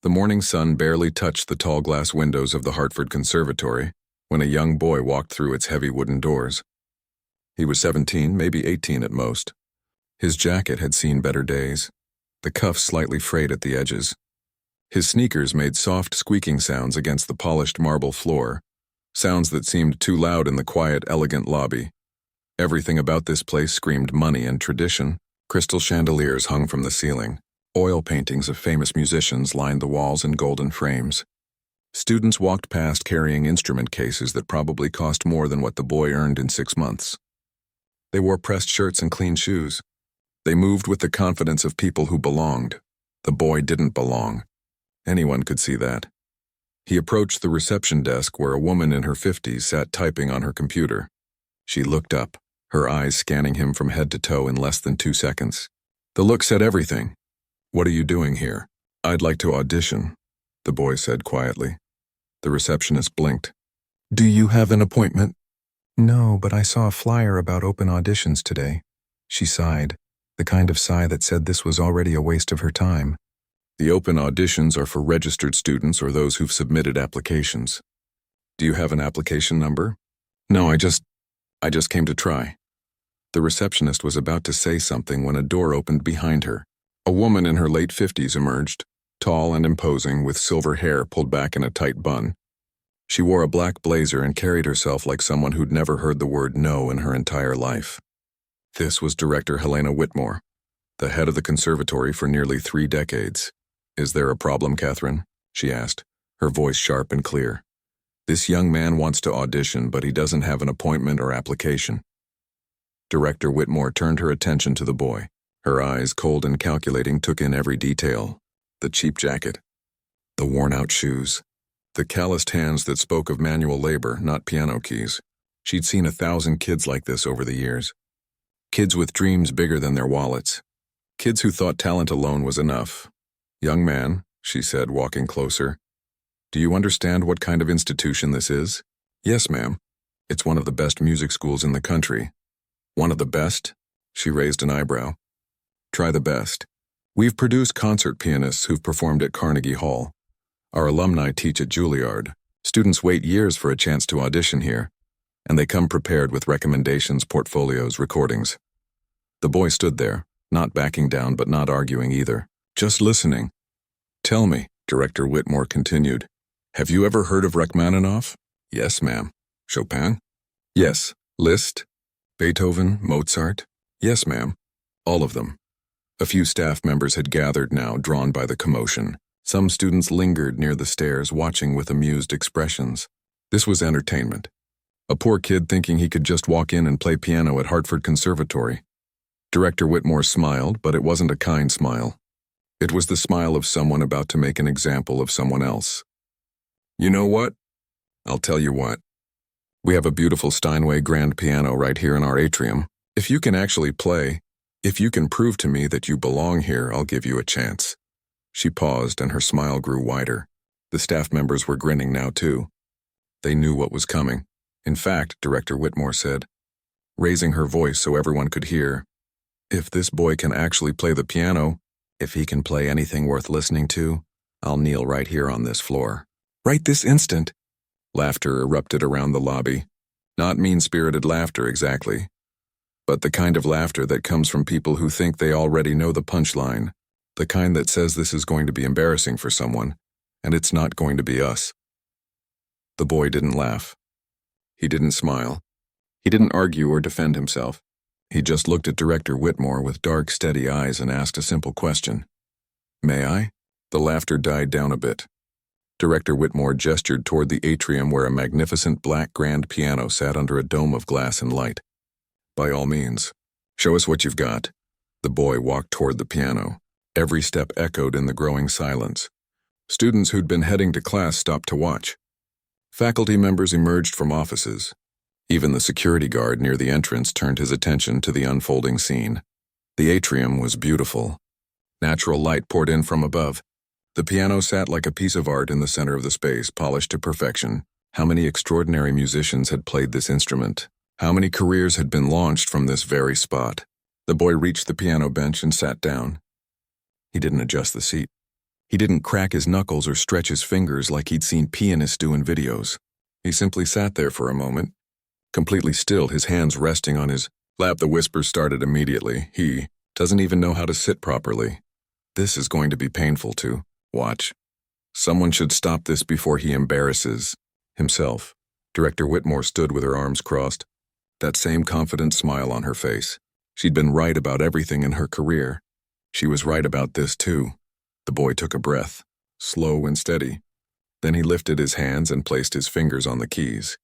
The morning sun barely touched the tall glass windows of the Hartford Conservatory when a young boy walked through its heavy wooden doors. He was 17, maybe 18 at most. His jacket had seen better days, the cuffs slightly frayed at the edges. His sneakers made soft squeaking sounds against the polished marble floor, sounds that seemed too loud in the quiet, elegant lobby. Everything about this place screamed money and tradition. Crystal chandeliers hung from the ceiling. Oil paintings of famous musicians lined the walls in golden frames. Students walked past carrying instrument cases that probably cost more than what the boy earned in 6 months. They wore pressed shirts and clean shoes. They moved with the confidence of people who belonged. The boy didn't belong. Anyone could see that. He approached the reception desk where a woman in her 50s sat typing on her computer. She looked up, her eyes scanning him from head to toe in less than 2 seconds. The look said everything. "What are you doing here?" "I'd like to audition," the boy said quietly. The receptionist blinked. "Do you have an appointment?" "No, but I saw a flyer about open auditions today." She sighed, the kind of sigh that said this was already a waste of her time. "The open auditions are for registered students or those who've submitted applications. Do you have an application number?" "No, I just came to try." The receptionist was about to say something when a door opened behind her. A woman in her late 50s emerged, tall and imposing, with silver hair pulled back in a tight bun. She wore a black blazer and carried herself like someone who'd never heard the word no in her entire life. This was Director Helena Whitmore, the head of the conservatory for nearly 3 decades. "Is there a problem, Catherine?" she asked, her voice sharp and clear. "This young man wants to audition, but he doesn't have an appointment or application." Director Whitmore turned her attention to the boy. Her eyes, cold and calculating, took in every detail. The cheap jacket, the worn-out shoes, the calloused hands that spoke of manual labor, not piano keys. She'd seen 1,000 kids like this over the years. Kids with dreams bigger than their wallets. Kids who thought talent alone was enough. "Young man," she said, walking closer, "do you understand what kind of institution this is?" "Yes, ma'am. It's one of the best music schools in the country." "One of the best?" She raised an eyebrow. "Try the best. We've produced concert pianists who've performed at Carnegie Hall. Our alumni teach at Juilliard. Students wait years for a chance to audition here, and they come prepared with recommendations, portfolios, recordings." The boy stood there, not backing down but not arguing either, just listening. "Tell me," Director Whitmore continued, "have you ever heard of Rachmaninoff?" "Yes, ma'am." "Chopin?" "Yes." "Liszt? Beethoven? Mozart?" "Yes, ma'am." All of them. A few staff members had gathered now, drawn by the commotion. Some students lingered near the stairs, watching with amused expressions. This was entertainment. A poor kid thinking he could just walk in and play piano at Hartford Conservatory. Director Whitmore smiled, but it wasn't a kind smile. It was the smile of someone about to make an example of someone else. "You know what? I'll tell you what. We have a beautiful Steinway grand piano right here in our atrium. If you can actually play, if you can prove to me that you belong here, I'll give you a chance." She paused and her smile grew wider. The staff members were grinning now too. They knew what was coming. "In fact," Director Whitmore said, raising her voice so everyone could hear, "if this boy can actually play the piano, if he can play anything worth listening to, I'll kneel right here on this floor. Right this instant." Laughter erupted around the lobby. Not mean-spirited laughter exactly, but the kind of laughter that comes from people who think they already know the punchline, the kind that says this is going to be embarrassing for someone, and it's not going to be us. The boy didn't laugh. He didn't smile. He didn't argue or defend himself. He just looked at Director Whitmore with dark, steady eyes and asked a simple question. "May I?" The laughter died down a bit. Director Whitmore gestured toward the atrium where a magnificent black grand piano sat under a dome of glass and light. "By all means. Show us what you've got." The boy walked toward the piano. Every step echoed in the growing silence. Students who'd been heading to class stopped to watch. Faculty members emerged from offices. Even the security guard near the entrance turned his attention to the unfolding scene. The atrium was beautiful. Natural light poured in from above. The piano sat like a piece of art in the center of the space, polished to perfection. How many extraordinary musicians had played this instrument? How many careers had been launched from this very spot? The boy reached the piano bench and sat down. He didn't adjust the seat. He didn't crack his knuckles or stretch his fingers like he'd seen pianists do in videos. He simply sat there for a moment, completely still, his hands resting on his lap. The whispers started immediately. He doesn't even know how to sit properly. This is going to be painful to watch. Someone should stop this before he embarrasses himself. Director Whitmore stood with her arms crossed, that same confident smile on her face. She'd been right about everything in her career. She was right about this too. The boy took a breath, slow and steady. Then he lifted his hands and placed his fingers on the keys.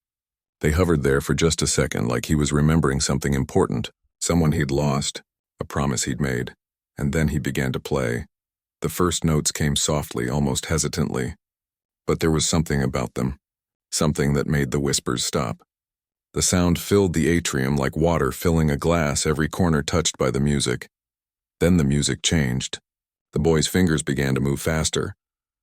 They hovered there for just a second, like he was remembering something important, someone he'd lost, a promise he'd made. And then he began to play. The first notes came softly, almost hesitantly. But there was something about them, something that made the whispers stop. The sound filled the atrium like water filling a glass, every corner touched by the music. Then the music changed. The boy's fingers began to move faster,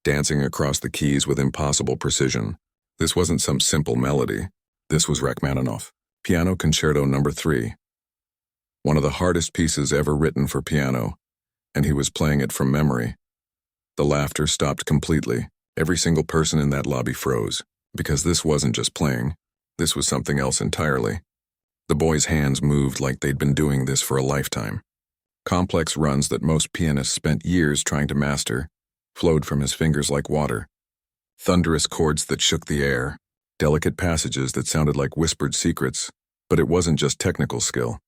dancing across the keys with impossible precision. This wasn't some simple melody. This was Rachmaninoff, Piano Concerto No. 3. One of the hardest pieces ever written for piano, and he was playing it from memory. The laughter stopped completely. Every single person in that lobby froze, because this wasn't just playing. This was something else entirely. The boy's hands moved like they'd been doing this for a lifetime. Complex runs that most pianists spent years trying to master flowed from his fingers like water. Thunderous chords that shook the air, delicate passages that sounded like whispered secrets, but it wasn't just technical skill.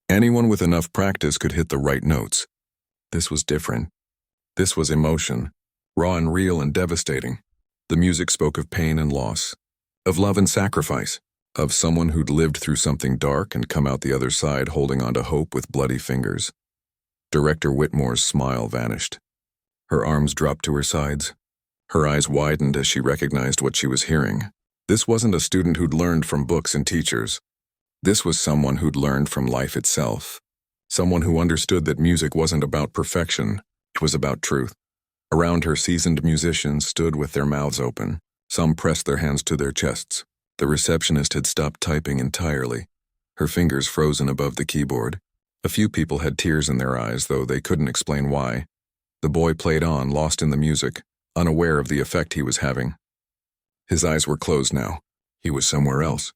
Anyone with enough practice could hit the right notes. This was different. This was emotion, raw and real and devastating. The music spoke of pain and loss, of love and sacrifice, of someone who'd lived through something dark and come out the other side holding on to hope with bloody fingers. Director Whitmore's smile vanished. Her arms dropped to her sides. Her eyes widened as she recognized what she was hearing. This wasn't a student who'd learned from books and teachers. This was someone who'd learned from life itself. Someone who understood that music wasn't about perfection, it was about truth. Around her, seasoned musicians stood with their mouths open. Some pressed their hands to their chests. The receptionist had stopped typing entirely, her fingers frozen above the keyboard. A few people had tears in their eyes, though they couldn't explain why. The boy played on, lost in the music, unaware of the effect he was having. His eyes were closed now. He was somewhere else,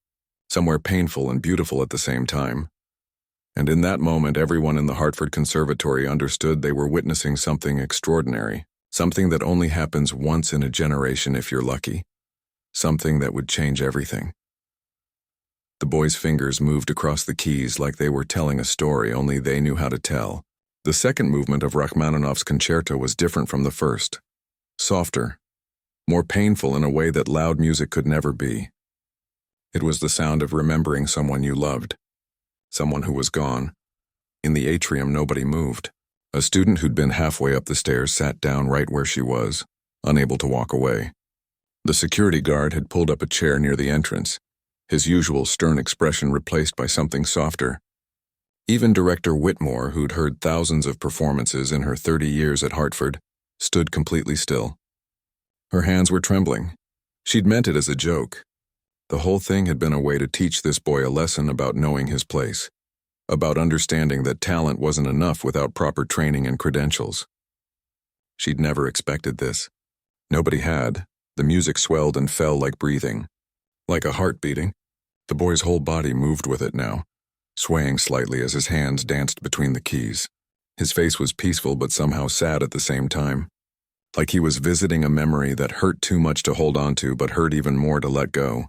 somewhere painful and beautiful at the same time. And in that moment, everyone in the Hartford Conservatory understood they were witnessing something extraordinary, something that only happens once in a generation if you're lucky, something that would change everything. The boy's fingers moved across the keys like they were telling a story only they knew how to tell. The second movement of Rachmaninoff's concerto was different from the first, softer, more painful in a way that loud music could never be. It was the sound of remembering someone you loved, someone who was gone. In the atrium, nobody moved. A student who'd been halfway up the stairs sat down right where she was, unable to walk away. The security guard had pulled up a chair near the entrance, his usual stern expression replaced by something softer. Even Director Whitmore, who'd heard thousands of performances in her 30 years at Hartford, stood completely still. Her hands were trembling. She'd meant it as a joke. The whole thing had been a way to teach this boy a lesson about knowing his place, about understanding that talent wasn't enough without proper training and credentials. She'd never expected this. Nobody had. The music swelled and fell like breathing, like a heart beating. The boy's whole body moved with it now, swaying slightly as his hands danced between the keys. His face was peaceful but somehow sad at the same time, like he was visiting a memory that hurt too much to hold on to but hurt even more to let go.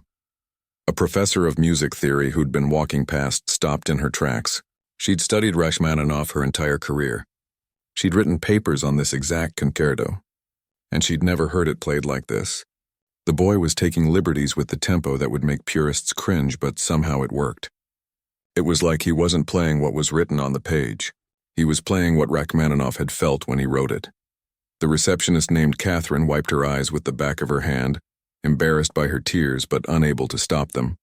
A professor of music theory who'd been walking past stopped in her tracks. She'd studied Rachmaninoff her entire career. She'd written papers on this exact concerto, and she'd never heard it played like this. The boy was taking liberties with the tempo that would make purists cringe, but somehow it worked. It was like he wasn't playing what was written on the page. He was playing what Rachmaninoff had felt when he wrote it. The receptionist named Catherine wiped her eyes with the back of her hand, embarrassed by her tears but unable to stop them.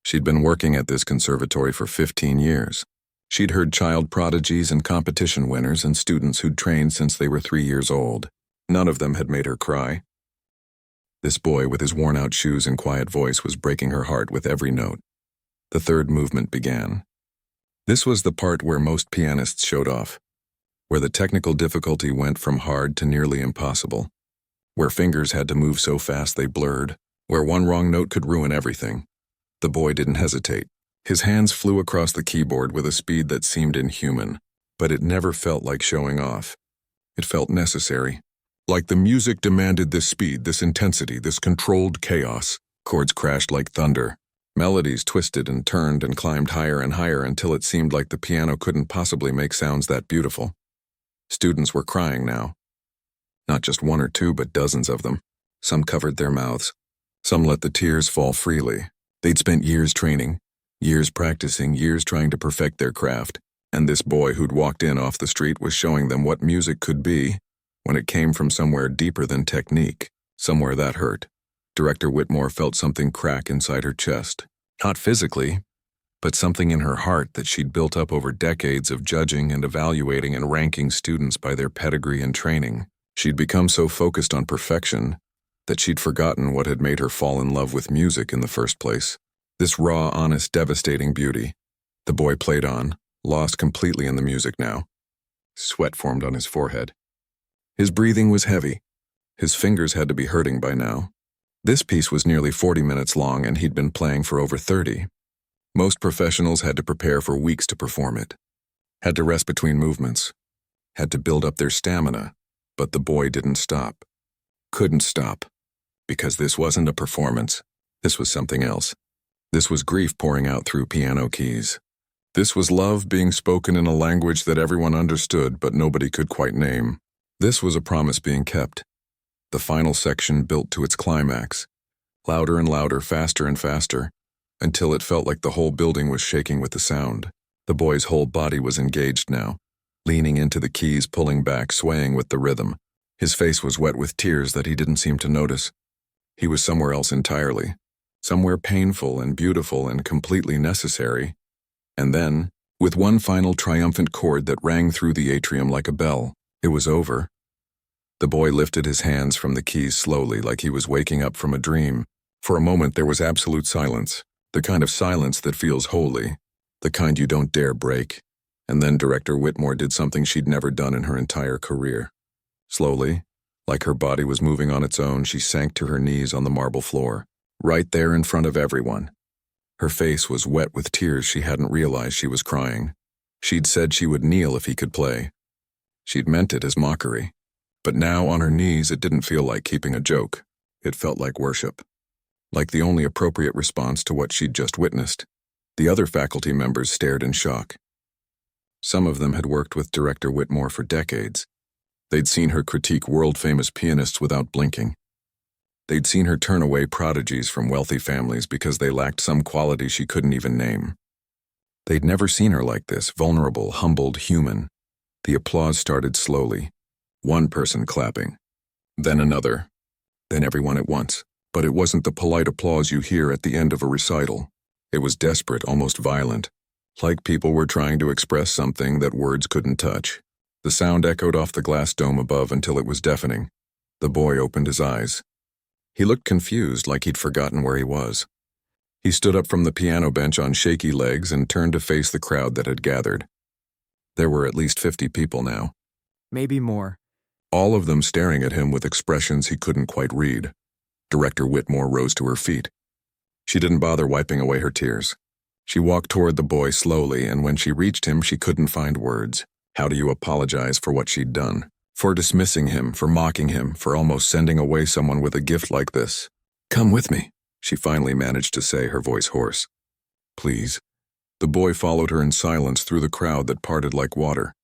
She'd been working at this conservatory for 15 years. She'd heard child prodigies and competition winners and students who'd trained since they were 3 years old. None of them had made her cry. This boy with his worn-out shoes and quiet voice was breaking her heart with every note. The third movement began. This was the part where most pianists showed off, where the technical difficulty went from hard to nearly impossible, where fingers had to move so fast they blurred, where one wrong note could ruin everything. The boy didn't hesitate. His hands flew across the keyboard with a speed that seemed inhuman, but it never felt like showing off. It felt necessary. Like the music demanded this speed, this intensity, this controlled chaos. Chords crashed like thunder. Melodies twisted and turned and climbed higher and higher until it seemed like the piano couldn't possibly make sounds that beautiful. Students were crying now. Not just one or two, but dozens of them. Some covered their mouths. Some let the tears fall freely. They'd spent years training, years practicing, years trying to perfect their craft, and this boy who'd walked in off the street was showing them what music could be when it came from somewhere deeper than technique, somewhere that hurt. Director Whitmore felt something crack inside her chest. Not physically, but something in her heart that she'd built up over decades of judging and evaluating and ranking students by their pedigree and training. She'd become so focused on perfection that she'd forgotten what had made her fall in love with music in the first place. This raw, honest, devastating beauty. The boy played on, lost completely in the music now. Sweat formed on his forehead. His breathing was heavy. His fingers had to be hurting by now. This piece was nearly 40 minutes long, and he'd been playing for over 30. Most professionals had to prepare for weeks to perform it, had to rest between movements, had to build up their stamina, but the boy didn't stop. Couldn't stop, because this wasn't a performance. This was something else. This was grief pouring out through piano keys. This was love being spoken in a language that everyone understood but nobody could quite name. This was a promise being kept. The final section built to its climax, louder and louder, faster and faster, until it felt like the whole building was shaking with the sound. The boy's whole body was engaged now, leaning into the keys, pulling back, swaying with the rhythm. His face was wet with tears that he didn't seem to notice. He was somewhere else entirely, somewhere painful and beautiful and completely necessary. And then, with one final triumphant chord that rang through the atrium like a bell, it was over. The boy lifted his hands from the keys slowly, like he was waking up from a dream. For a moment there was absolute silence, the kind of silence that feels holy, the kind you don't dare break. And then Director Whitmore did something she'd never done in her entire career. Slowly, like her body was moving on its own, she sank to her knees on the marble floor, right there in front of everyone. Her face was wet with tears. She hadn't realized she was crying. She'd said she would kneel if he could play. She'd meant it as mockery. But now, on her knees, it didn't feel like keeping a joke. It felt like worship. Like the only appropriate response to what she'd just witnessed. The other faculty members stared in shock. Some of them had worked with Director Whitmore for decades. They'd seen her critique world-famous pianists without blinking. They'd seen her turn away prodigies from wealthy families because they lacked some quality she couldn't even name. They'd never seen her like this, vulnerable, humbled, human. The applause started slowly. One person clapping, then another, then everyone at once. But it wasn't the polite applause you hear at the end of a recital. It was desperate, almost violent, like people were trying to express something that words couldn't touch. The sound echoed off the glass dome above until it was deafening. The boy opened his eyes. He looked confused, like he'd forgotten where he was. He stood up from the piano bench on shaky legs and turned to face the crowd that had gathered. There were at least 50 people now. Maybe more. All of them staring at him with expressions he couldn't quite read. Director Whitmore rose to her feet. She didn't bother wiping away her tears. She walked toward the boy slowly, and when she reached him, she couldn't find words. How do you apologize for what she'd done? For dismissing him, for mocking him, for almost sending away someone with a gift like this? Come with me, she finally managed to say, her voice hoarse. Please. The boy followed her in silence through the crowd that parted like water.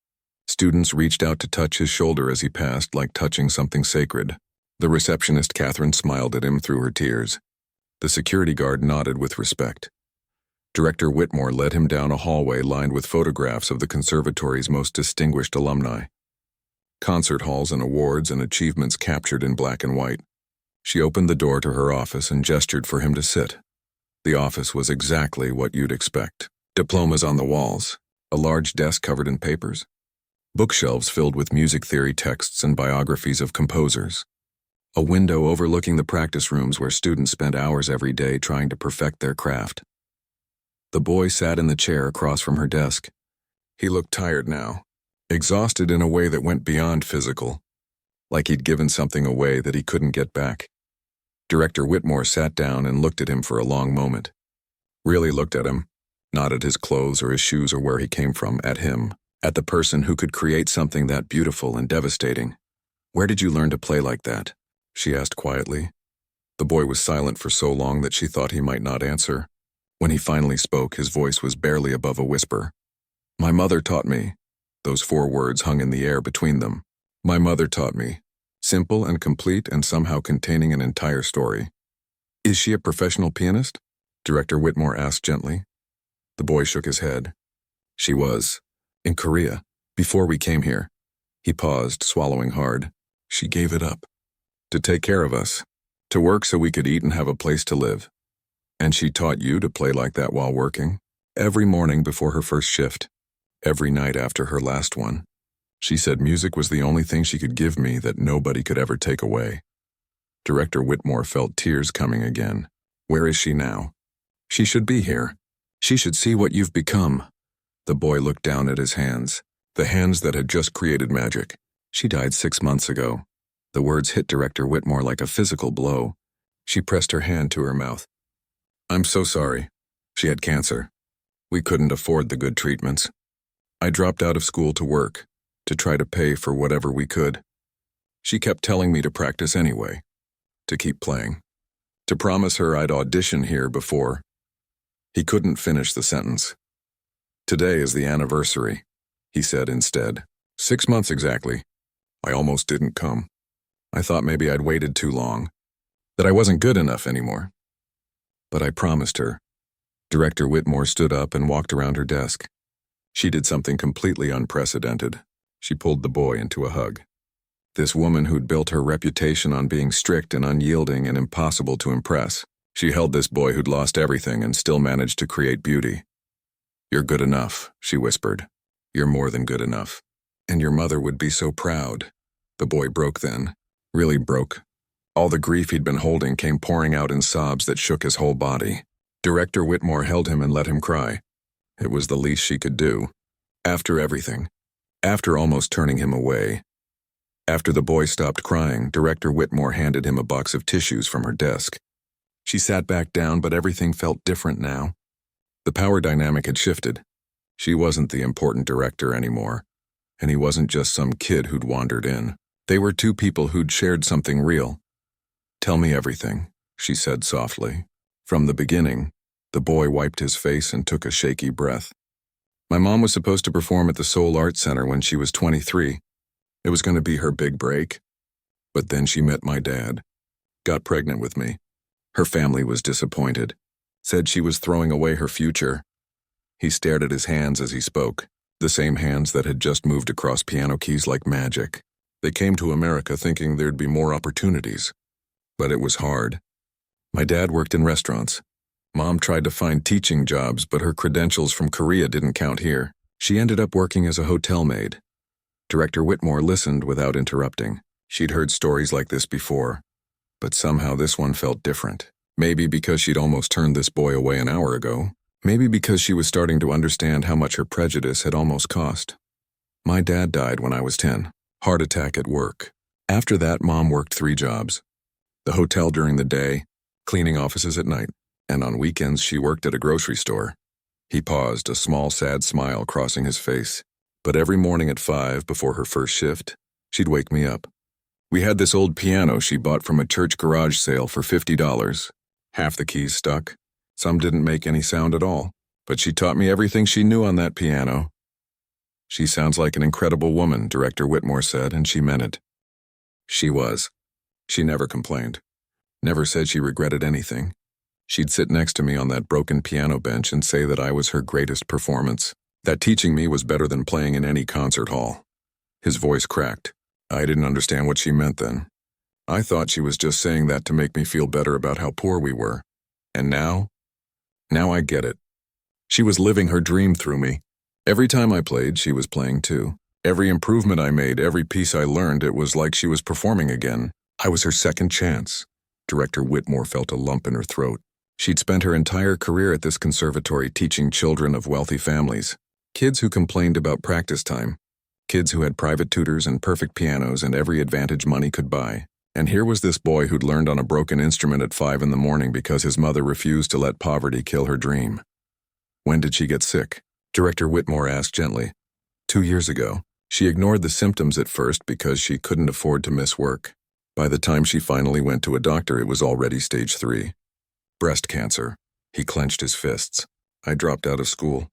Students reached out to touch his shoulder as he passed, like touching something sacred. The receptionist, Catherine, smiled at him through her tears. The security guard nodded with respect. Director Whitmore led him down a hallway lined with photographs of the conservatory's most distinguished alumni. Concert halls and awards and achievements captured in black and white. She opened the door to her office and gestured for him to sit. The office was exactly what you'd expect. Diplomas on the walls, a large desk covered in papers, bookshelves filled with music theory texts and biographies of composers, a window overlooking the practice rooms where students spent hours every day trying to perfect their craft. The boy sat in the chair across from her desk. He looked tired now, exhausted in a way that went beyond physical, like he'd given something away that he couldn't get back. Director Whitmore sat down and looked at him for a long moment. Really looked at him, not at his clothes or his shoes or where he came from, at him, at the person who could create something that beautiful and devastating. "Where did you learn to play like that?" she asked quietly. The boy was silent for so long that she thought he might not answer. When he finally spoke, his voice was barely above a whisper. "My mother taught me." Those 4 words hung in the air between them. "My mother taught me." Simple and complete and somehow containing an entire story. "Is she a professional pianist?" Director Whitmore asked gently. The boy shook his head. "She was. In Korea. Before we came here." He paused, swallowing hard. "She gave it up. To take care of us. To work so we could eat and have a place to live. And she taught you to play like that while working? Every morning before her first shift. Every night after her last one. She said music was the only thing she could give me that nobody could ever take away." Director Whitmore felt tears coming again. "Where is she now?" "She should be here. She should see what you've become." The boy looked down at his hands, the hands that had just created magic. "She died 6 months ago." The words hit Director Whitmore like a physical blow. She pressed her hand to her mouth. "I'm so sorry. She had cancer. We couldn't afford the good treatments. I dropped out of school to work, to try to pay for whatever we could. She kept telling me to practice anyway, to keep playing, to promise her I'd audition here before." He couldn't finish the sentence. "Today is the anniversary," he said instead. 6 months exactly. I almost didn't come. I thought maybe I'd waited too long, that I wasn't good enough anymore. But I promised her." Director Whitmore stood up and walked around her desk. She did something completely unprecedented. She pulled the boy into a hug. This woman who'd built her reputation on being strict and unyielding and impossible to impress. She held this boy who'd lost everything and still managed to create beauty. "You're good enough," she whispered. "You're more than good enough. And your mother would be so proud." The boy broke then. Really broke. All the grief he'd been holding came pouring out in sobs that shook his whole body. Director Whitmore held him and let him cry. It was the least she could do. After everything. After almost turning him away. After the boy stopped crying, Director Whitmore handed him a box of tissues from her desk. She sat back down, but everything felt different now. The power dynamic had shifted. She wasn't the important director anymore, and he wasn't just some kid who'd wandered in. They were 2 people who'd shared something real. "Tell me everything," she said softly. From the beginning, the boy wiped his face and took a shaky breath. "My mom was supposed to perform at the Seoul Arts Center when she was 23. It was going to be her big break. But then she met my dad. Got pregnant with me. Her family was disappointed. Said she was throwing away her future." He stared at his hands as he spoke, the same hands that had just moved across piano keys like magic. They came to America thinking there'd be more opportunities. But it was hard. My dad worked in restaurants. Mom tried to find teaching jobs, but her credentials from Korea didn't count here. She ended up working as a hotel maid. Director Whitmore listened without interrupting. She'd heard stories like this before, but somehow this one felt different. Maybe because she'd almost turned this boy away an hour ago. Maybe because she was starting to understand how much her prejudice had almost cost. "My dad died when I was 10. Heart attack at work. After that, Mom worked 3 jobs. The hotel during the day, cleaning offices at night, and on weekends she worked at a grocery store." He paused, a small sad smile crossing his face. "But every morning at 5 before her first shift, she'd wake me up. We had this old piano she bought from a church garage sale for $50. Half the keys stuck. Some didn't make any sound at all. But she taught me everything she knew on that piano." "She sounds like an incredible woman," Director Whitmore said, and she meant it. She was. She never complained. Never said she regretted anything. She'd sit next to me on that broken piano bench and say that I was her greatest performance. That teaching me was better than playing in any concert hall. His voice cracked. I didn't understand what she meant then. I thought she was just saying that to make me feel better about how poor we were. And now I get it. She was living her dream through me. Every time I played, she was playing too. Every improvement I made, every piece I learned, it was like she was performing again. I was her second chance. Director Whitmore felt a lump in her throat. She'd spent her entire career at this conservatory teaching children of wealthy families. Kids who complained about practice time. Kids who had private tutors and perfect pianos and every advantage money could buy. And here was this boy who'd learned on a broken instrument at 5 in the morning because his mother refused to let poverty kill her dream. When did she get sick? Director Whitmore asked gently. 2 years ago. She ignored the symptoms at first because she couldn't afford to miss work. By the time she finally went to a doctor, it was already stage 3. Breast cancer. He clenched his fists. I dropped out of school.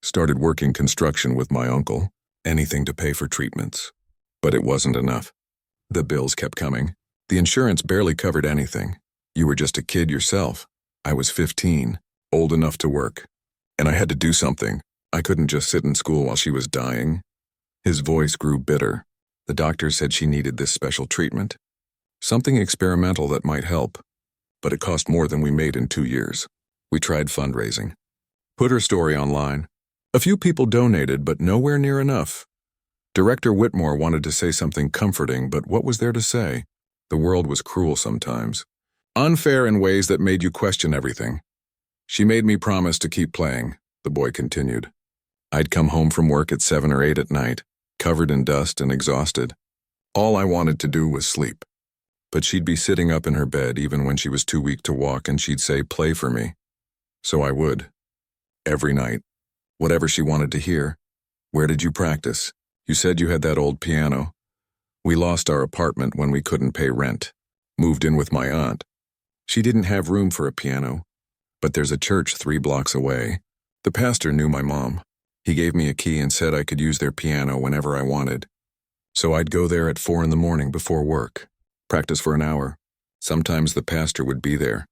Started working construction with my uncle. Anything to pay for treatments. But it wasn't enough. The bills kept coming. The insurance barely covered anything. You were just a kid yourself. I was 15, old enough to work. And I had to do something. I couldn't just sit in school while she was dying. His voice grew bitter. The doctor said she needed this special treatment. Something experimental that might help. But it cost more than we made in 2 years. We tried fundraising. Put her story online. A few people donated, but nowhere near enough. Director Whitmore wanted to say something comforting, but what was there to say? The world was cruel sometimes. Unfair in ways that made you question everything. She made me promise to keep playing, the boy continued. I'd come home from work at 7 or 8 at night, covered in dust and exhausted. All I wanted to do was sleep. But she'd be sitting up in her bed even when she was too weak to walk, and she'd say, "Play for me." So I would. Every night. Whatever she wanted to hear. Where did you practice? You said you had that old piano. We lost our apartment when we couldn't pay rent. Moved in with my aunt. She didn't have room for a piano. But there's a church 3 blocks away. The pastor knew my mom. He gave me a key and said I could use their piano whenever I wanted. So I'd go there at 4 in the morning before work. Practice for an hour. Sometimes the pastor would be there,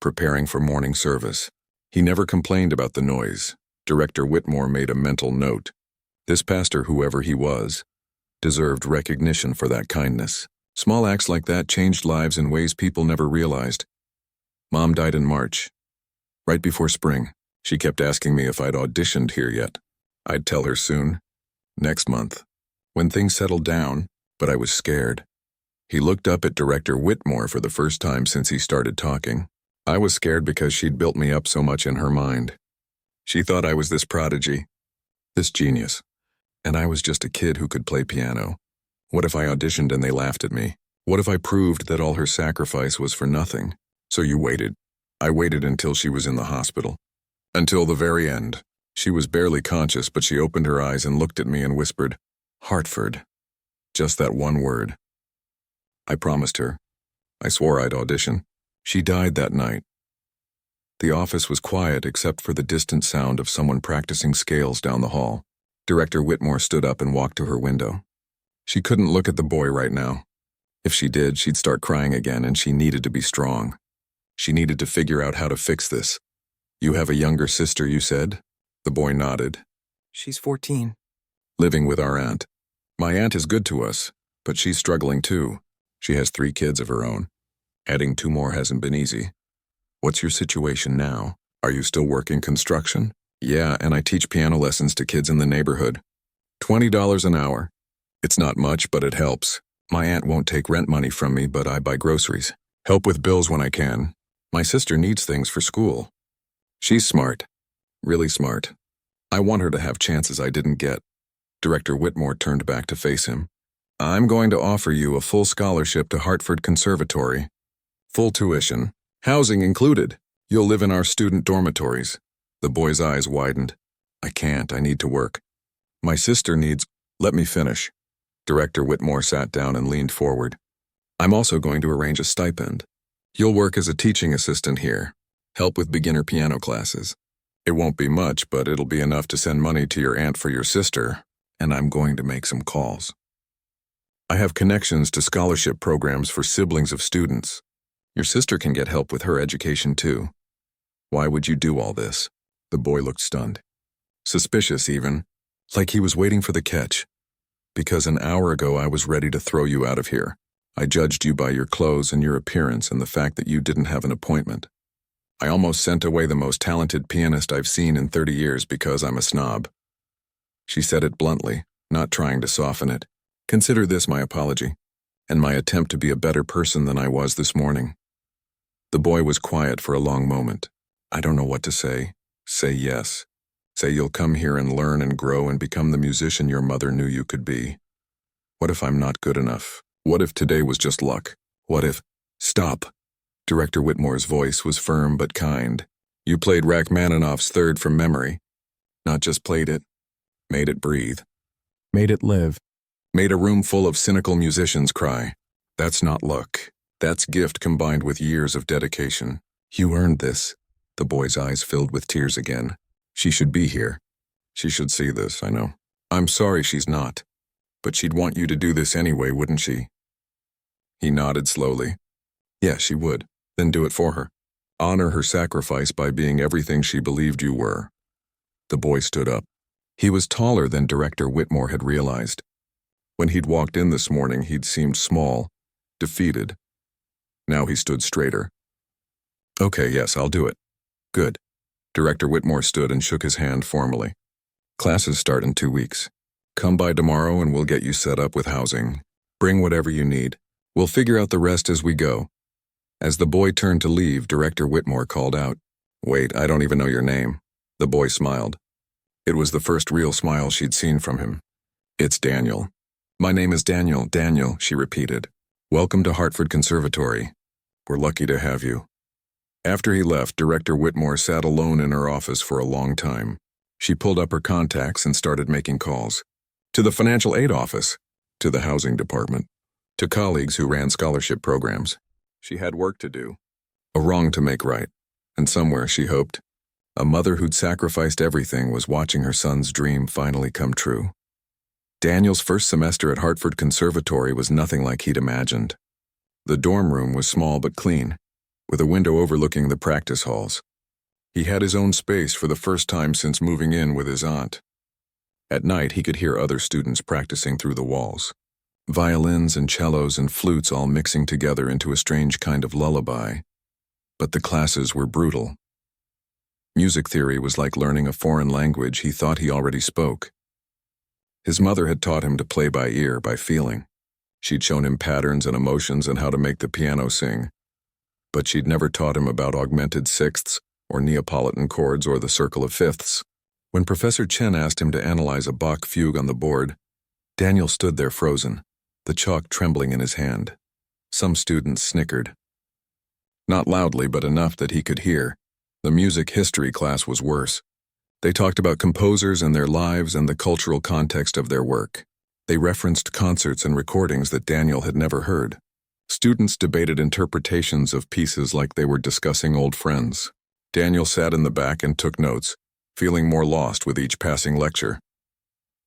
preparing for morning service. He never complained about the noise. Director Whitmore made a mental note. This pastor, whoever he was, deserved recognition for that kindness. Small acts like that changed lives in ways people never realized. Mom died in March, right before spring. She kept asking me if I'd auditioned here yet. I'd tell her soon, next month, when things settled down, but I was scared. He looked up at Director Whitmore for the first time since he started talking. I was scared because she'd built me up so much in her mind. She thought I was this prodigy, this genius, and I was just a kid who could play piano. What if I auditioned and they laughed at me? What if I proved that all her sacrifice was for nothing? So you waited. I waited until she was in the hospital. Until the very end. She was barely conscious, but she opened her eyes and looked at me and whispered, "Hartford." Just that one word. I promised her. I swore I'd audition. She died that night. The office was quiet except for the distant sound of someone practicing scales down the hall. Director Whitmore stood up and walked to her window. She couldn't look at the boy right now. If she did, she'd start crying again, and she needed to be strong. She needed to figure out how to fix this. You have a younger sister, you said? The boy nodded. She's 14. Living with our aunt. My aunt is good to us, but she's struggling too. She has 3 kids of her own. Adding 2 more hasn't been easy. What's your situation now? Are you still working construction? Yeah, and I teach piano lessons to kids in the neighborhood. $20 an hour. It's not much, but it helps. My aunt won't take rent money from me, but I buy groceries. Help with bills when I can. My sister needs things for school. She's smart. Really smart. I want her to have chances I didn't get. Director Whitmore turned back to face him. I'm going to offer you a full scholarship to Hartford Conservatory. Full tuition. Housing included. You'll live in our student dormitories. The boy's eyes widened. I can't. I need to work. My sister needs... Let me finish. Director Whitmore sat down and leaned forward. I'm also going to arrange a stipend. You'll work as a teaching assistant here. Help with beginner piano classes. It won't be much, but it'll be enough to send money to your aunt for your sister, and I'm going to make some calls. I have connections to scholarship programs for siblings of students. Your sister can get help with her education too. Why would you do all this? The boy looked stunned. Suspicious even, like he was waiting for the catch. Because an hour ago I was ready to throw you out of here. I judged you by your clothes and your appearance and the fact that you didn't have an appointment. I almost sent away the most talented pianist I've seen in 30 years because I'm a snob. She said it bluntly, not trying to soften it. Consider this my apology, and my attempt to be a better person than I was this morning. The boy was quiet for a long moment. I don't know what to say. Say yes. Say you'll come here and learn and grow and become the musician your mother knew you could be. What if I'm not good enough? What if today was just luck? What if— Stop. Director Whitmore's voice was firm but kind. You played Rachmaninoff's Third from memory. Not just played it, made it breathe. Made it live. Made a room full of cynical musicians cry. That's not luck. That's gift combined with years of dedication. You earned this. The boy's eyes filled with tears again. She should be here. She should see this, I know. I'm sorry she's not. But she'd want you to do this anyway, wouldn't she? He nodded slowly. Yeah, she would. Then do it for her. Honor her sacrifice by being everything she believed you were. The boy stood up. He was taller than Director Whitmore had realized. When he'd walked in this morning, he'd seemed small, defeated. Now he stood straighter. Okay, yes, I'll do it. Good. Director Whitmore stood and shook his hand formally. Classes start in 2 weeks. Come by tomorrow and we'll get you set up with housing. Bring whatever you need. We'll figure out the rest as we go. As the boy turned to leave, Director Whitmore called out, Wait, I don't even know your name. The boy smiled. It was the first real smile she'd seen from him. It's Daniel. My name is Daniel, Daniel, she repeated. Welcome to Hartford Conservatory. We're lucky to have you. After he left, Director Whitmore sat alone in her office for a long time. She pulled up her contacts and started making calls. To the financial aid office, to the housing department, to colleagues who ran scholarship programs. She had work to do, a wrong to make right, and somewhere, she hoped, a mother who'd sacrificed everything was watching her son's dream finally come true. Daniel's first semester at Hartford Conservatory was nothing like he'd imagined. The dorm room was small but clean, with a window overlooking the practice halls. He had his own space for the first time since moving in with his aunt. At night, he could hear other students practicing through the walls. Violins and cellos and flutes all mixing together into a strange kind of lullaby. But the classes were brutal. Music theory was like learning a foreign language he thought he already spoke. His mother had taught him to play by ear, by feeling. She'd shown him patterns and emotions and how to make the piano sing. But she'd never taught him about augmented sixths or Neapolitan chords or the circle of fifths. When Professor Chen asked him to analyze a Bach fugue on the board, Daniel stood there frozen, the chalk trembling in his hand. Some students snickered. Not loudly, but enough that he could hear. The music history class was worse. They talked about composers and their lives and the cultural context of their work. They referenced concerts and recordings that Daniel had never heard. Students debated interpretations of pieces like they were discussing old friends. Daniel sat in the back and took notes, feeling more lost with each passing lecture.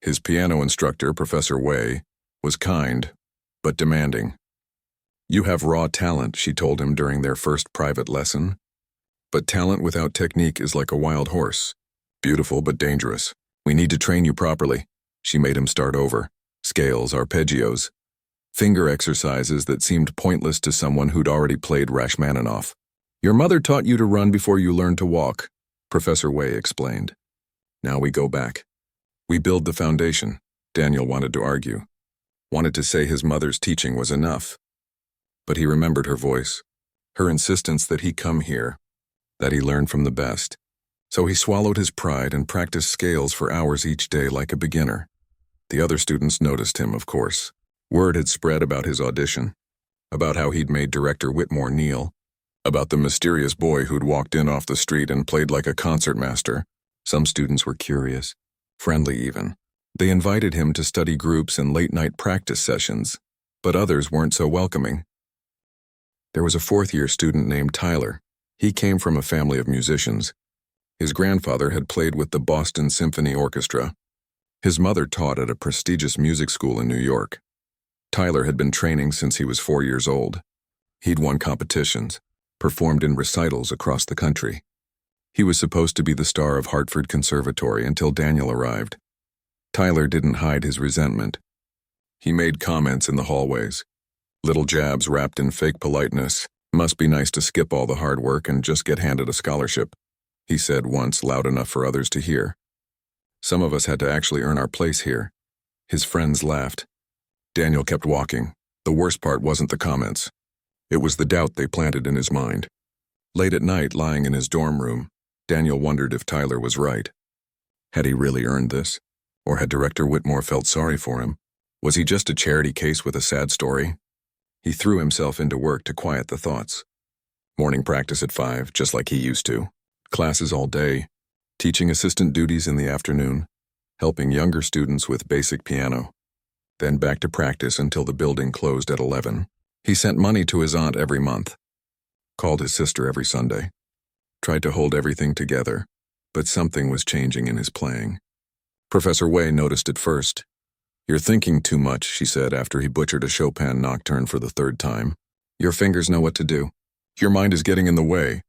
His piano instructor, Professor Wei, was kind, but demanding. You have raw talent, she told him during their first private lesson. But talent without technique is like a wild horse. Beautiful but dangerous. We need to train you properly. She made him start over. Scales, arpeggios. Finger exercises that seemed pointless to someone who'd already played Rachmaninoff. Your mother taught you to run before you learned to walk, Professor Wei explained. Now we go back. We build the foundation, Daniel wanted to argue. Wanted to say his mother's teaching was enough. But he remembered her voice, her insistence that he come here, that he learn from the best. So he swallowed his pride and practiced scales for hours each day like a beginner. The other students noticed him, of course. Word had spread about his audition, about how he'd made Director Whitmore kneel, about the mysterious boy who'd walked in off the street and played like a concertmaster. Some students were curious, friendly even. They invited him to study groups and late-night practice sessions, but others weren't so welcoming. There was a fourth-year student named Tyler. He came from a family of musicians. His grandfather had played with the Boston Symphony Orchestra. His mother taught at a prestigious music school in New York. Tyler had been training since he was 4 years old. He'd won competitions, performed in recitals across the country. He was supposed to be the star of Hartford Conservatory until Daniel arrived. Tyler didn't hide his resentment. He made comments in the hallways. Little jabs wrapped in fake politeness. Must be nice to skip all the hard work and just get handed a scholarship, he said once loud enough for others to hear. Some of us had to actually earn our place here. His friends laughed. Daniel kept walking. The worst part wasn't the comments. It was the doubt they planted in his mind. Late at night, lying in his dorm room, Daniel wondered if Tyler was right. Had he really earned this? Or had Director Whitmore felt sorry for him? Was he just a charity case with a sad story? He threw himself into work to quiet the thoughts. Morning practice at 5, just like he used to. Classes all day. Teaching assistant duties in the afternoon. Helping younger students with basic piano. Then back to practice until the building closed at 11. He sent money to his aunt every month. Called his sister every Sunday. Tried to hold everything together, but something was changing in his playing. Professor Wei noticed it first. "You're thinking too much," she said after he butchered a Chopin nocturne for the 3rd time. "Your fingers know what to do. Your mind is getting in the way.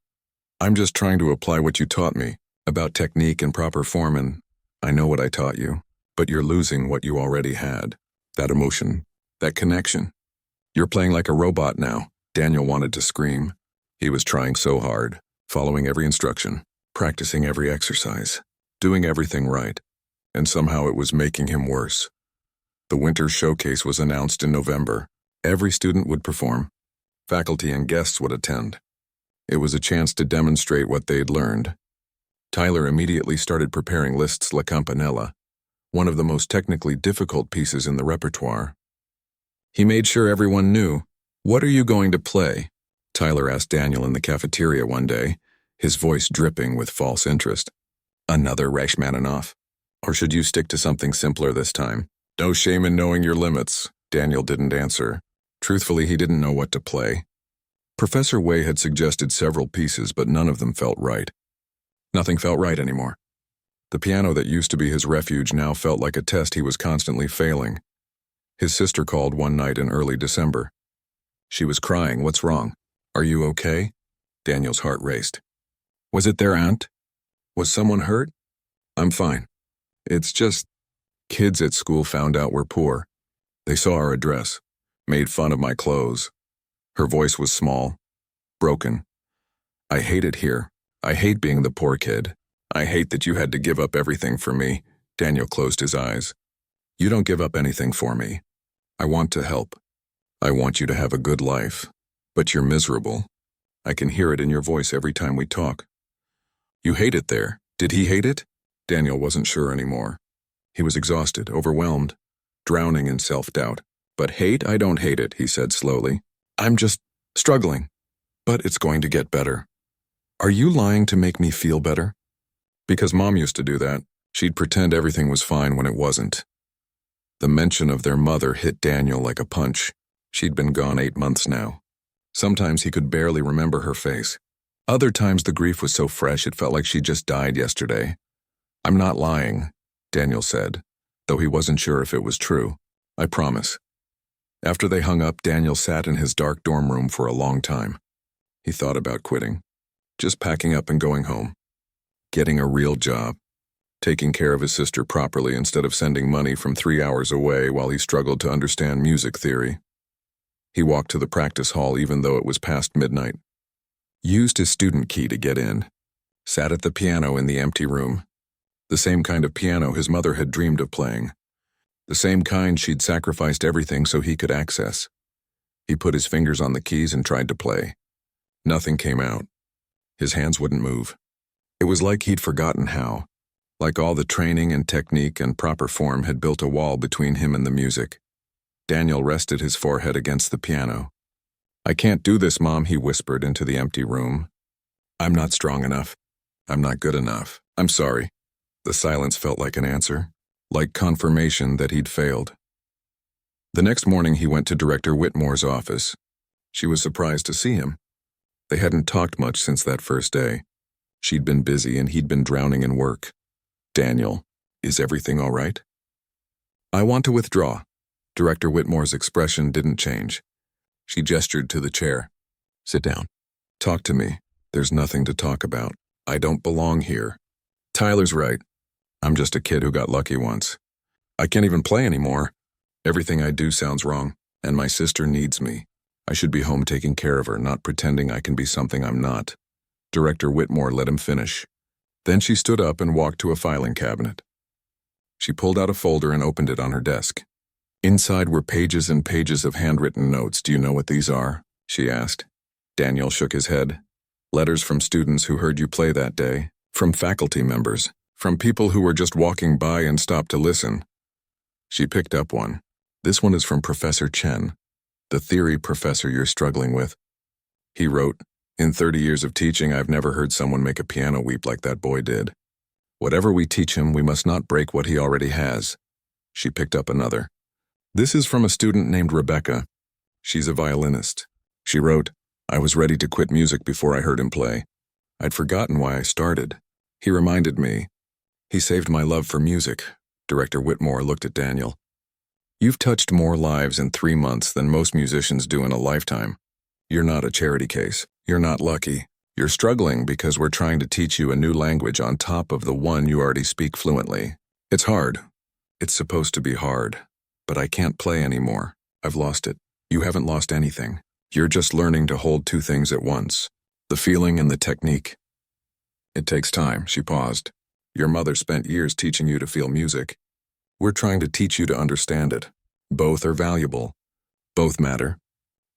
I'm just trying to apply what you taught me, about technique and proper form, and I know what I taught you, but you're losing what you already had. That emotion, that connection. You're playing like a robot now." Daniel wanted to scream. He was trying so hard, following every instruction, practicing every exercise, doing everything right, and somehow it was making him worse. The winter showcase was announced in November. Every student would perform. Faculty and guests would attend. It was a chance to demonstrate what they'd learned. Tyler immediately started preparing Liszt's La Campanella, one of the most technically difficult pieces in the repertoire. He made sure everyone knew. "What are you going to play?" Tyler asked Daniel in the cafeteria one day, his voice dripping with false interest. "Another Rachmaninoff? Or should you stick to something simpler this time?" "No shame in knowing your limits." Daniel didn't answer. Truthfully, he didn't know what to play. Professor Wei had suggested several pieces, but none of them felt right. Nothing felt right anymore. The piano that used to be his refuge now felt like a test he was constantly failing. His sister called one night in early December. She was crying. "What's wrong? Are you okay?" Daniel's heart raced. Was it their aunt? Was someone hurt? "I'm fine. It's just kids at school found out we're poor. They saw our address, made fun of my clothes." Her voice was small, broken. "I hate it here. I hate being the poor kid. I hate that you had to give up everything for me." Daniel closed his eyes. "You don't give up anything for me. I want to help. I want you to have a good life. But you're miserable. I can hear it in your voice every time we talk." "You hate it there. Did he hate it?" Daniel wasn't sure anymore. He was exhausted, overwhelmed, drowning in self-doubt. "But hate? I don't hate it," he said slowly. "I'm just struggling. But it's going to get better." "Are you lying to make me feel better?" "Because Mom used to do that. She'd pretend everything was fine when it wasn't." The mention of their mother hit Daniel like a punch. She'd been gone 8 months now. Sometimes he could barely remember her face. Other times the grief was so fresh it felt like she just died yesterday. "I'm not lying," Daniel said, though he wasn't sure if it was true. "I promise." After they hung up, Daniel sat in his dark dorm room for a long time. He thought about quitting, just packing up and going home. Getting a real job. Taking care of his sister properly instead of sending money from 3 hours away while he struggled to understand music theory. He walked to the practice hall even though it was past midnight. Used his student key to get in. Sat at the piano in the empty room. The same kind of piano his mother had dreamed of playing. The same kind she'd sacrificed everything so he could access. He put his fingers on the keys and tried to play. Nothing came out. His hands wouldn't move. It was like he'd forgotten how. Like all the training and technique and proper form had built a wall between him and the music. Daniel rested his forehead against the piano. "I can't do this, Mom," he whispered into the empty room. "I'm not strong enough. I'm not good enough. I'm sorry." The silence felt like an answer, like confirmation that he'd failed. The next morning he went to Director Whitmore's office. She was surprised to see him. They hadn't talked much since that first day. She'd been busy and he'd been drowning in work. "Daniel, is everything all right?" "I want to withdraw." Director Whitmore's expression didn't change. She gestured to the chair. "Sit down. Talk to me. There's nothing to talk about. I don't belong here." "Tyler's right. I'm just a kid who got lucky once. I can't even play anymore. Everything I do sounds wrong, and my sister needs me. I should be home taking care of her, not pretending I can be something I'm not." Director Whitmore let him finish. Then she stood up and walked to a filing cabinet. She pulled out a folder and opened it on her desk. Inside were pages and pages of handwritten notes. "Do you know what these are?" she asked. Daniel shook his head. "Letters from students who heard you play that day, from faculty members, from people who were just walking by and stopped to listen. She picked up one. This one is from Professor Chen, the theory professor you're struggling with. He wrote, "In 30 years of teaching, I've never heard someone make a piano weep like that boy did. Whatever we teach him, we must not break what he already has." She picked up another. This is from a student named Rebecca. She's a violinist. She wrote, "I was ready to quit music before I heard him play. I'd forgotten why I started. He reminded me. He saved my love for music." Director Whitmore looked at Daniel. "You've touched more lives in 3 months than most musicians do in a lifetime. You're not a charity case. You're not lucky. You're struggling because we're trying to teach you a new language on top of the one you already speak fluently. It's hard. It's supposed to be hard. But I can't play anymore. I've lost it. You haven't lost anything. You're just learning to hold two things at once. The feeling and the technique. It takes time." She paused. "Your mother spent years teaching you to feel music. We're trying to teach you to understand it. Both are valuable. Both matter.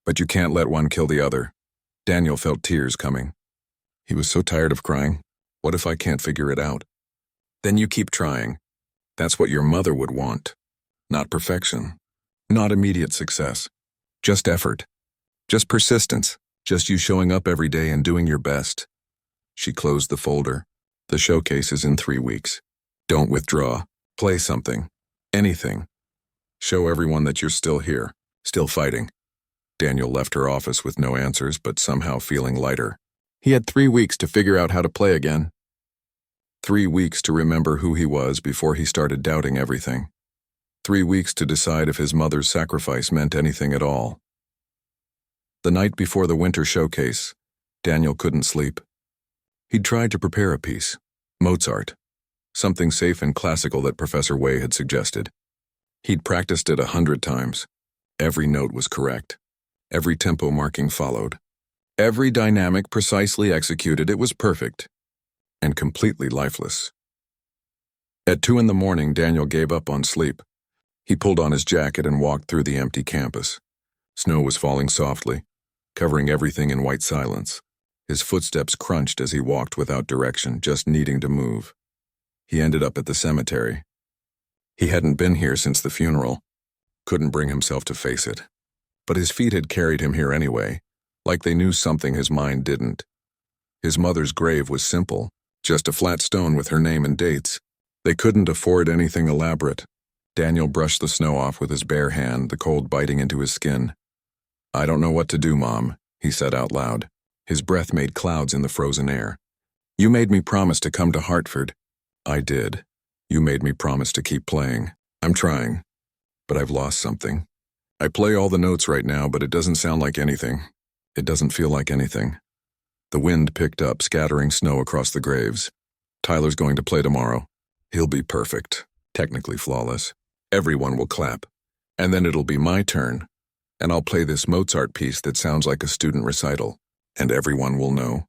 But you can't let one kill the other." Daniel felt tears coming. He was so tired of crying. What if I can't figure it out? Then you keep trying. That's what your mother would want. Not perfection. Not immediate success. Just effort. Just persistence. Just you showing up every day and doing your best. She closed the folder. "The showcase is in 3 weeks. Don't withdraw. Play something. Anything. Show everyone that you're still here. Still fighting." Daniel left her office with no answers, but somehow feeling lighter. He had 3 weeks to figure out how to play again. 3 weeks to remember who he was before he started doubting everything. 3 weeks to decide if his mother's sacrifice meant anything at all. The night before the winter showcase, Daniel couldn't sleep. He'd tried to prepare a piece, Mozart, something safe and classical that Professor Wei had suggested. He'd practiced it 100 times. Every note was correct. Every tempo marking followed. Every dynamic precisely executed. It was perfect and completely lifeless. At 2 a.m, Daniel gave up on sleep. He pulled on his jacket and walked through the empty campus. Snow was falling softly, covering everything in white silence. His footsteps crunched as he walked without direction, just needing to move. He ended up at the cemetery. He hadn't been here since the funeral. Couldn't bring himself to face it. But his feet had carried him here anyway, like they knew something his mind didn't. His mother's grave was simple, just a flat stone with her name and dates. They couldn't afford anything elaborate. Daniel brushed the snow off with his bare hand, the cold biting into his skin. "I don't know what to do, Mom," he said out loud. His breath made clouds in the frozen air. "You made me promise to come to Hartford." "I did. You made me promise to keep playing. I'm trying. But I've lost something. I play all the notes right now, but it doesn't sound like anything. It doesn't feel like anything." The wind picked up, scattering snow across the graves. "Tyler's going to play tomorrow. He'll be perfect, technically flawless. Everyone will clap. And then it'll be my turn. And I'll play this Mozart piece that sounds like a student recital. And everyone will know.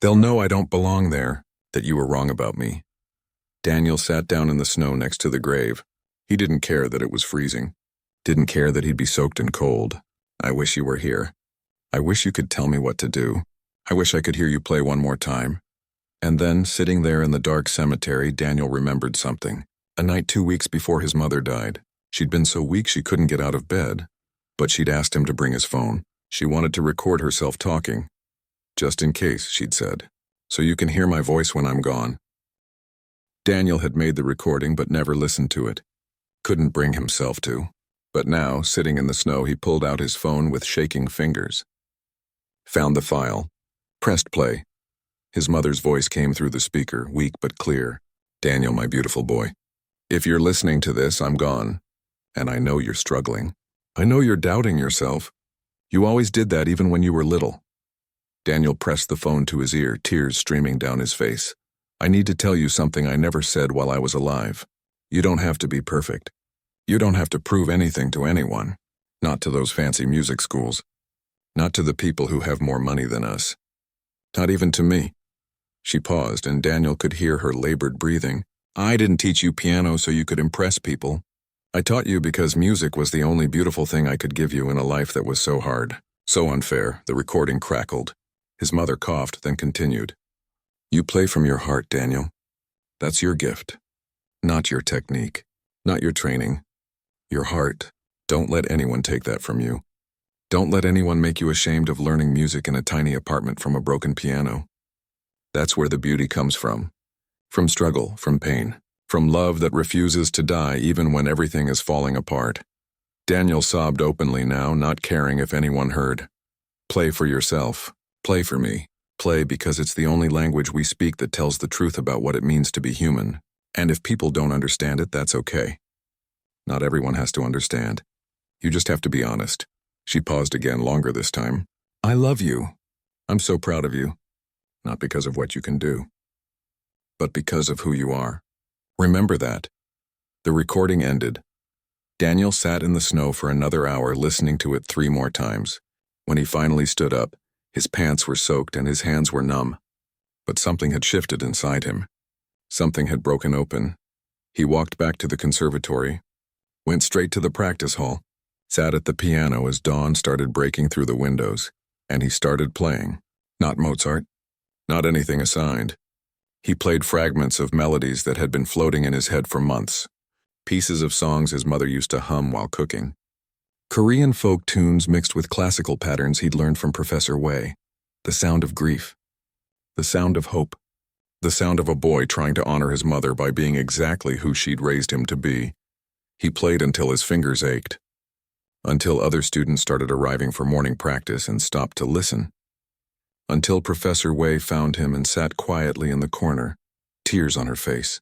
They'll know I don't belong there, that you were wrong about me." Daniel sat down in the snow next to the grave. He didn't care that it was freezing. Didn't care that he'd be soaked in cold. "I wish you were here. I wish you could tell me what to do. I wish I could hear you play one more time." And then, sitting there in the dark cemetery, Daniel remembered something. A night 2 weeks before his mother died. She'd been so weak she couldn't get out of bed. But she'd asked him to bring his phone. She wanted to record herself talking. "Just in case," she'd said, "so you can hear my voice when I'm gone." Daniel had made the recording but never listened to it. Couldn't bring himself to. But now, sitting in the snow, he pulled out his phone with shaking fingers. Found the file. Pressed play. His mother's voice came through the speaker, weak but clear. "Daniel, my beautiful boy. If you're listening to this, I'm gone. And I know you're struggling. I know you're doubting yourself. You always did that even when you were little." Daniel pressed the phone to his ear, tears streaming down his face. "I need to tell you something I never said while I was alive. You don't have to be perfect. You don't have to prove anything to anyone. Not to those fancy music schools. Not to the people who have more money than us. Not even to me." She paused, and Daniel could hear her labored breathing. "I didn't teach you piano so you could impress people. I taught you because music was the only beautiful thing I could give you in a life that was so hard, so unfair." The recording crackled. His mother coughed, then continued. "You play from your heart, Daniel. That's your gift. Not your technique. Not your training. Your heart. Don't let anyone take that from you. Don't let anyone make you ashamed of learning music in a tiny apartment from a broken piano. That's where the beauty comes from. From struggle, from pain, from love that refuses to die even when everything is falling apart. Daniel sobbed openly now, not caring if anyone heard. Play for yourself. Play for me. Play because it's the only language we speak that tells the truth about what it means to be human. And if people don't understand it, that's okay. Not everyone has to understand. You just have to be honest. She paused again, longer this time. I love you. I'm so proud of you. Not because of what you can do, but because of who you are. Remember that. The recording ended. Daniel sat in the snow for another hour, listening to it 3 more times. When he finally stood up, his pants were soaked and his hands were numb. But something had shifted inside him. Something had broken open. He walked back to the conservatory, went straight to the practice hall, sat at the piano as dawn started breaking through the windows, and he started playing. Not Mozart, not anything assigned. He played fragments of melodies that had been floating in his head for months, pieces of songs his mother used to hum while cooking. Korean folk tunes mixed with classical patterns he'd learned from Professor Wei. The sound of grief. The sound of hope. The sound of a boy trying to honor his mother by being exactly who she'd raised him to be. He played until his fingers ached. Until other students started arriving for morning practice and stopped to listen. Until Professor Wei found him and sat quietly in the corner, tears on her face.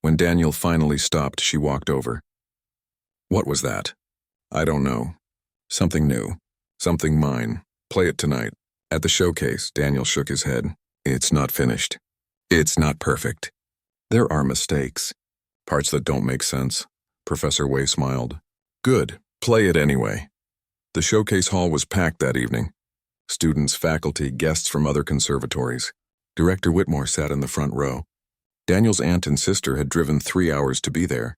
When Daniel finally stopped, she walked over. What was that? I don't know. Something new. Something mine. Play it tonight. At the showcase, Daniel shook his head. It's not finished. It's not perfect. There are mistakes. Parts that don't make sense. Professor Wei smiled. Good. Play it anyway. The showcase hall was packed that evening. Students, faculty, guests from other conservatories. Director Whitmore sat in the front row. Daniel's aunt and sister had driven 3 hours to be there.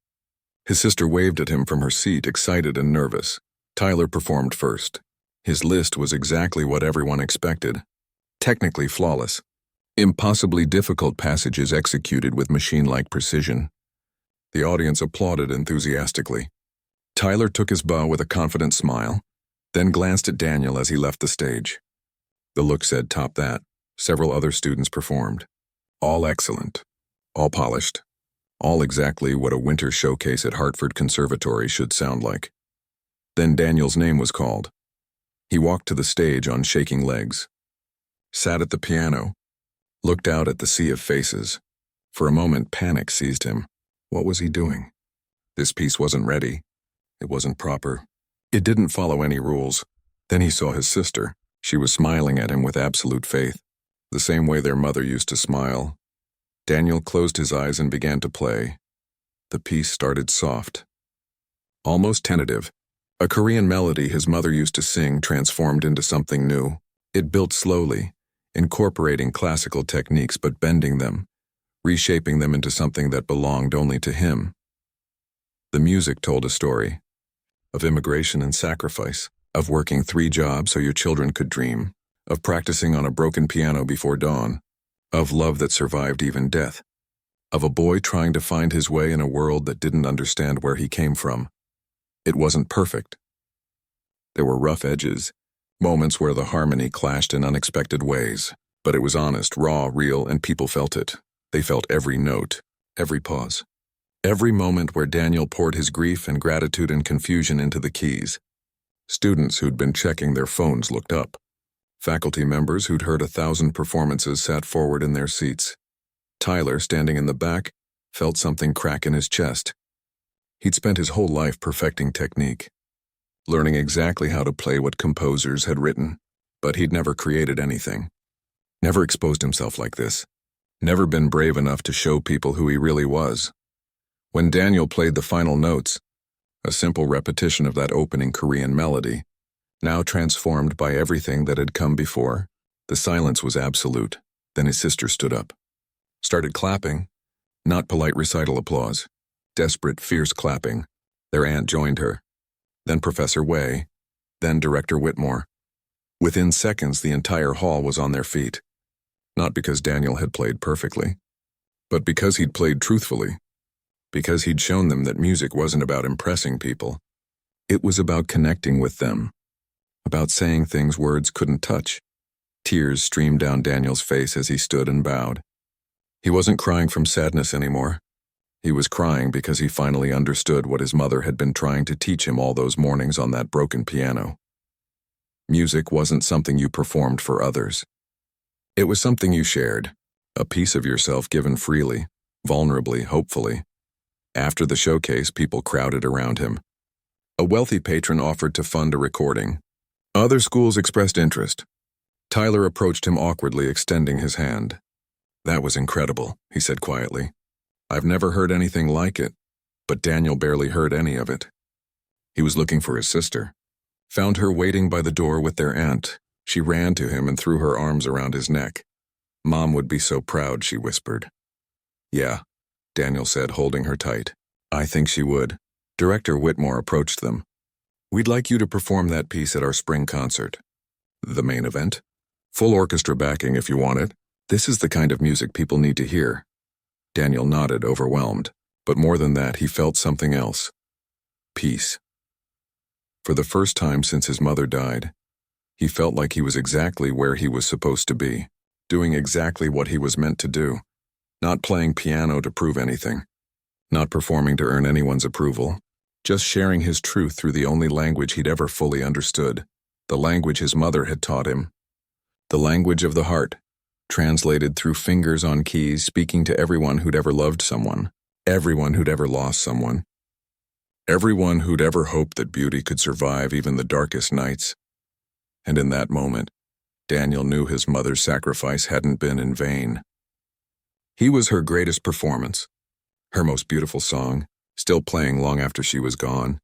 His sister waved at him from her seat, excited and nervous. Tyler performed first. His list was exactly what everyone expected. Technically flawless. Impossibly difficult passages executed with machine-like precision. The audience applauded enthusiastically. Tyler took his bow with a confident smile, then glanced at Daniel as he left the stage. The look said, top that. Several other students performed. All excellent. All polished. All exactly what a winter showcase at Hartford Conservatory should sound like. Then Daniel's name was called. He walked to the stage on shaking legs. Sat at the piano. Looked out at the sea of faces. For a moment, panic seized him. What was he doing? This piece wasn't ready. It wasn't proper. It didn't follow any rules. Then he saw his sister. She was smiling at him with absolute faith, the same way their mother used to smile. Daniel closed his eyes and began to play. The piece started soft, almost tentative. A Korean melody his mother used to sing transformed into something new. It built slowly, incorporating classical techniques but bending them, reshaping them into something that belonged only to him. The music told a story. Of immigration and sacrifice, of working 3 jobs so your children could dream, of practicing on a broken piano before dawn, of love that survived even death, of a boy trying to find his way in a world that didn't understand where he came from. It wasn't perfect. There were rough edges, moments where the harmony clashed in unexpected ways, but it was honest, raw, real, and people felt it. They felt every note, every pause. Every moment where Daniel poured his grief and gratitude and confusion into the keys. Students who'd been checking their phones looked up. Faculty members who'd heard 1,000 performances sat forward in their seats. Tyler, standing in the back, felt something crack in his chest. He'd spent his whole life perfecting technique, learning exactly how to play what composers had written, but he'd never created anything. Never exposed himself like this. Never been brave enough to show people who he really was. When Daniel played the final notes, a simple repetition of that opening Korean melody, now transformed by everything that had come before, the silence was absolute. Then his sister stood up. Started clapping, not polite recital applause, desperate, fierce clapping. Their aunt joined her. Then Professor Wei, then Director Whitmore. Within seconds, the entire hall was on their feet. Not because Daniel had played perfectly, But because he'd played truthfully, because he'd shown them that music wasn't about impressing people, it was about connecting with them, about saying things words couldn't touch. Tears streamed down Daniel's face as he stood and bowed. He wasn't crying from sadness anymore. He was crying because he finally understood what his mother had been trying to teach him all those mornings on that broken piano. Music wasn't something you performed for others. It was something you shared, a piece of yourself given freely, vulnerably, hopefully. After the showcase, people crowded around him. A wealthy patron offered to fund a recording. Other schools expressed interest. Tyler approached him awkwardly, extending his hand. "That was incredible," he said quietly. "I've never heard anything like it." But Daniel barely heard any of it. He was looking for his sister. Found her waiting by the door with their aunt. She ran to him and threw her arms around his neck. "Mom would be so proud," she whispered. "Yeah," Daniel said, holding her tight. "I think she would." Director Whitmore approached them. "We'd like you to perform that piece at our spring concert." "The main event?" "Full orchestra backing if you want it. This is the kind of music people need to hear." Daniel nodded, overwhelmed. But more than that, he felt something else. Peace. For the first time since his mother died, he felt like he was exactly where he was supposed to be, doing exactly what he was meant to do, not playing piano to prove anything, not performing to earn anyone's approval, just sharing his truth through the only language he'd ever fully understood, the language his mother had taught him. The language of the heart, translated through fingers on keys, speaking to everyone who'd ever loved someone, everyone who'd ever lost someone, everyone who'd ever hoped that beauty could survive even the darkest nights. And in that moment, Daniel knew his mother's sacrifice hadn't been in vain. He was her greatest performance, her most beautiful song, still playing long after she was gone.